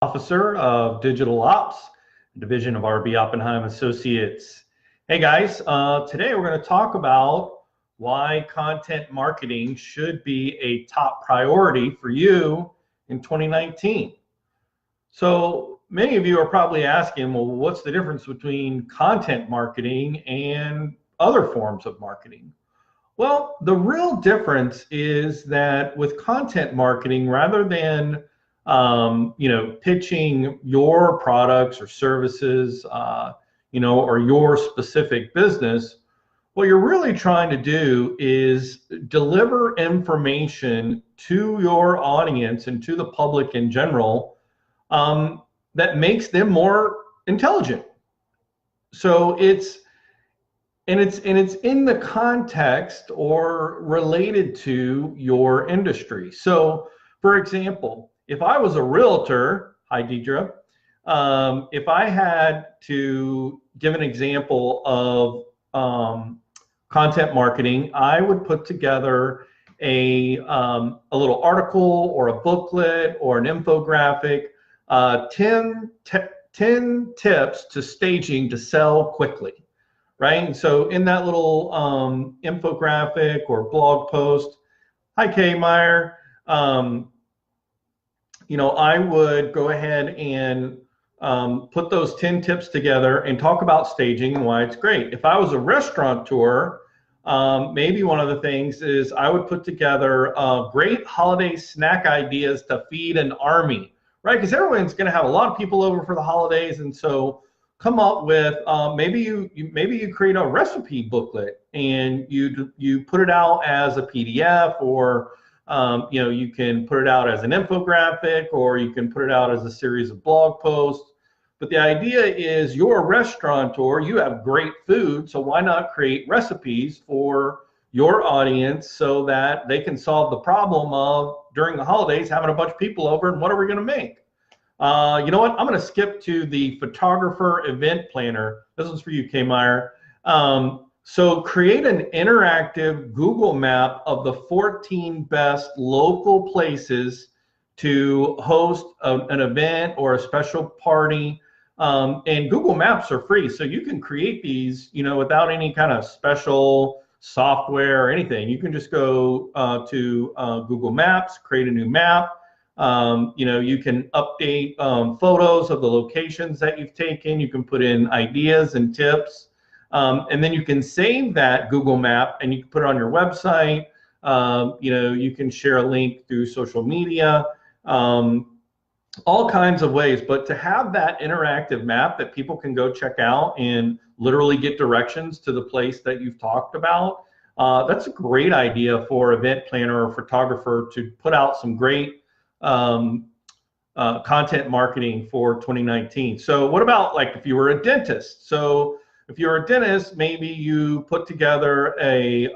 Officer of Digital Ops, Division of RB Oppenheim Associates. Hey guys, today we're going to talk about why content marketing should be a top priority for you in 2019. So many of you are probably asking, well, what's the difference between content marketing and other forms of marketing? Well, the real difference is that with content marketing, rather than pitching your products or services, or your specific business, what you're really trying to do is deliver information to your audience and to the public in general that makes them more intelligent. So it's in the context or related to your industry. So, for example, if I was a realtor, hi Deidre, if I had to give an example of content marketing, I would put together a little article or a booklet or an infographic, 10 tips to staging to sell quickly, right? And so in that little infographic or blog post, hi Kay Meyer, I would go ahead and put those 10 tips together and talk about staging and why it's great. If I was a restaurateur, maybe one of the things is I would put together great holiday snack ideas to feed an army, right? Because everyone's going to have a lot of people over for the holidays, and so come up with maybe you create a recipe booklet and you put it out as a PDF, or you can put it out as an infographic, or you can put it out as a series of blog posts. But the idea is you're a restaurateur, you have great food, so why not create recipes for your audience so that they can solve the problem of, during the holidays, having a bunch of people over, and what are we going to make? You know what? I'm going to skip to the photographer event planner. This one's for you, Kay Meyer. So create an interactive Google map of the 14 best local places to host an event or a special party. And Google Maps are free, so you can create these, without any kind of special software or anything. You can just go to Google Maps, create a new map. You can update photos of the locations that you've taken. You can put in ideas and tips. And then you can save that Google map and you can put it on your website. You can share a link through social media, all kinds of ways. But to have that interactive map that people can go check out and literally get directions to the place that you've talked about, that's a great idea for event planner or photographer to put out some great content marketing for 2019. So what about like if you were a dentist? So if you're a dentist, maybe you put together a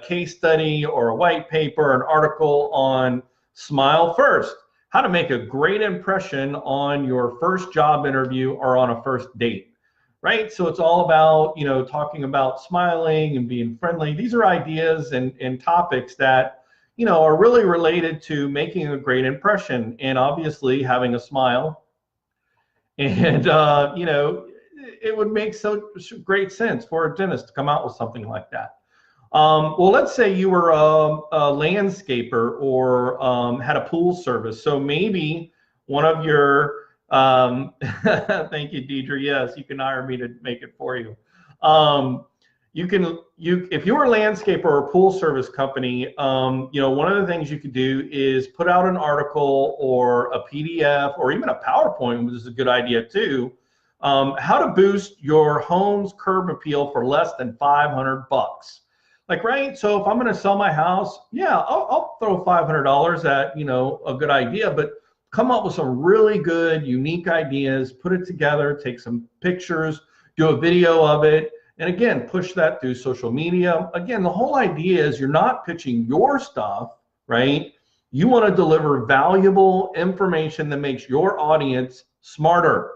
case study or a white paper, an article on Smile First, how to make a great impression on your first job interview or on a first date, right? So it's all about, talking about smiling and being friendly. These are ideas and topics that, are really related to making a great impression and obviously having a smile. And, it would make so great sense for a dentist to come out with something like that. Well, let's say you were a landscaper or had a pool service. So maybe one of your, thank you, Deidre. Yes, you can hire me to make it for you. If you're a landscaper or a pool service company, one of the things you could do is put out an article or a PDF or even a PowerPoint, which is a good idea too. How to boost your home's curb appeal for less than $500. Like, right? So if I'm going to sell my house, yeah, I'll throw $500 at, a good idea, but come up with some really good, unique ideas, put it together, take some pictures, do a video of it, and again, push that through social media. Again, the whole idea is you're not pitching your stuff, right? You want to deliver valuable information that makes your audience smarter.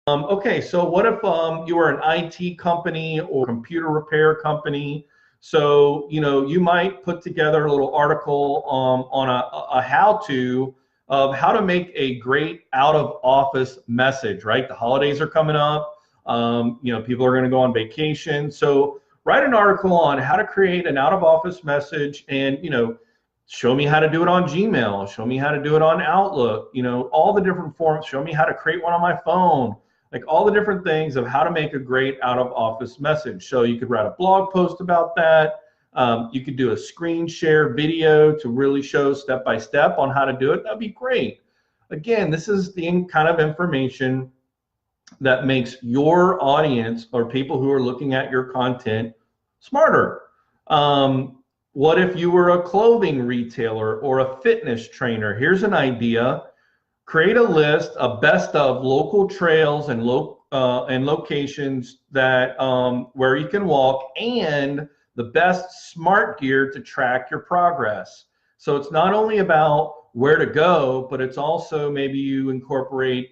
Okay, so what if you were an IT company or computer repair company? So, you might put together a little article on a how-to of how to make a great out of office message, right? The holidays are coming up. People are going to go on vacation. So write an article on how to create an out of office message, and, show me how to do it on Gmail, show me how to do it on Outlook, all the different forms, show me how to create one on my phone, like all the different things of how to make a great out of office message. So you could write a blog post about that. You could do a screen share video to really show step by step on how to do it. That'd be great. Again, this is the kind of information that makes your audience or people who are looking at your content smarter. What if you were a clothing retailer or a fitness trainer? Here's an idea. Create a list of best of local trails and locations that where you can walk, and the best smart gear to track your progress. So it's not only about where to go, but it's also maybe you incorporate,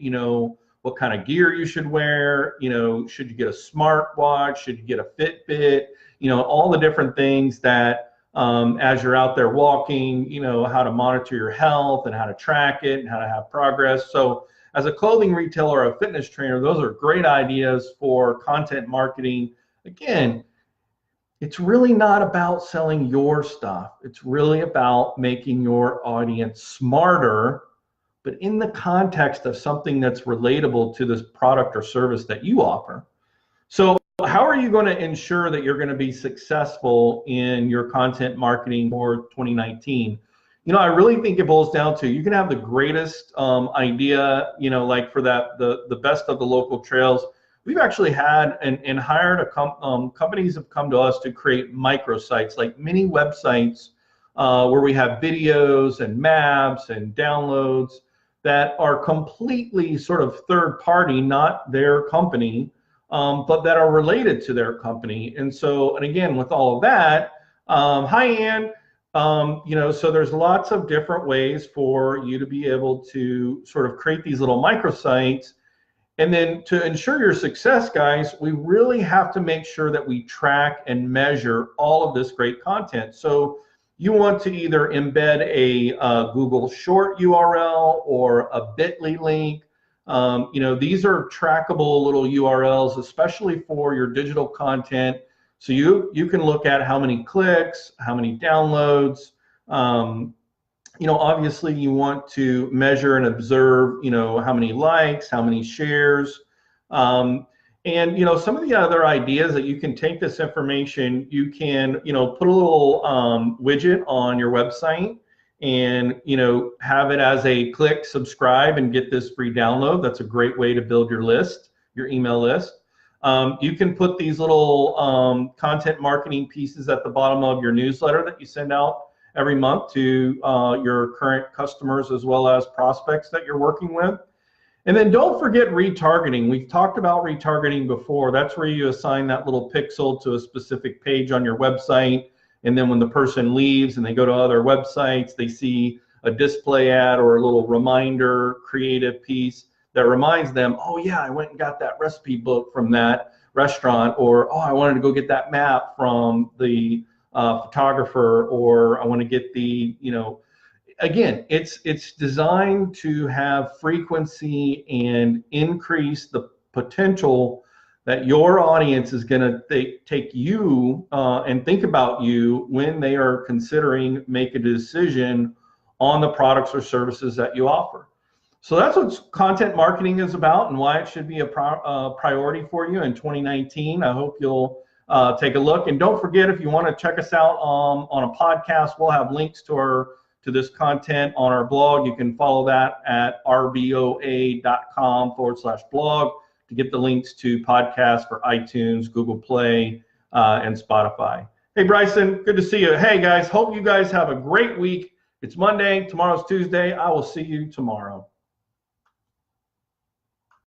what kind of gear you should wear, should you get a smartwatch, should you get a Fitbit, all the different things that as you're out there walking, how to monitor your health and how to track it and how to have progress. So as a clothing retailer or a fitness trainer, those are great ideas for content marketing. Again, it's really not about selling your stuff. It's really about making your audience smarter, but in the context of something that's relatable to this product or service that you offer. So how are you going to ensure that you're going to be successful in your content marketing for 2019? I really think it boils down to, you can have the greatest idea, like for that, the best of the local trails. We've actually had and hired companies have come to us to create microsites, like mini websites where we have videos and maps and downloads that are completely sort of third party, not their company, but that are related to their company. And again, with all of that, hi Ann, so there's lots of different ways for you to be able to sort of create these little microsites. And then to ensure your success, guys, we really have to make sure that we track and measure all of this great content. So you want to either embed a Google Short URL or a Bitly link. These are trackable little URLs, especially for your digital content. So you can look at how many clicks, how many downloads. Obviously you want to measure and observe, how many likes, how many shares. And some of the other ideas that you can take this information, you can, put a little widget on your website and, have it as a click, subscribe, and get this free download. That's a great way to build your list, your email list. You can put these little content marketing pieces at the bottom of your newsletter that you send out every month to your current customers as well as prospects that you're working with. And then don't forget retargeting. We've talked about retargeting before. That's where you assign that little pixel to a specific page on your website. And then when the person leaves and they go to other websites, they see a display ad or a little reminder creative piece that reminds them, oh yeah, I went and got that recipe book from that restaurant, or oh, I wanted to go get that map from the photographer, or I want to get the, again, it's designed to have frequency and increase the potential that your audience is going to take you and think about you when they are considering make a decision on the products or services that you offer. So that's what content marketing is about and why it should be a priority for you in 2019. I hope you'll take a look. And don't forget, if you want to check us out on a podcast, we'll have links to this content on our blog. You can follow that at rboa.com/blog to get the links to podcasts for iTunes, Google Play, and Spotify. Hey, Bryson, good to see you. Hey, guys, hope you guys have a great week. It's Monday. Tomorrow's Tuesday. I will see you tomorrow.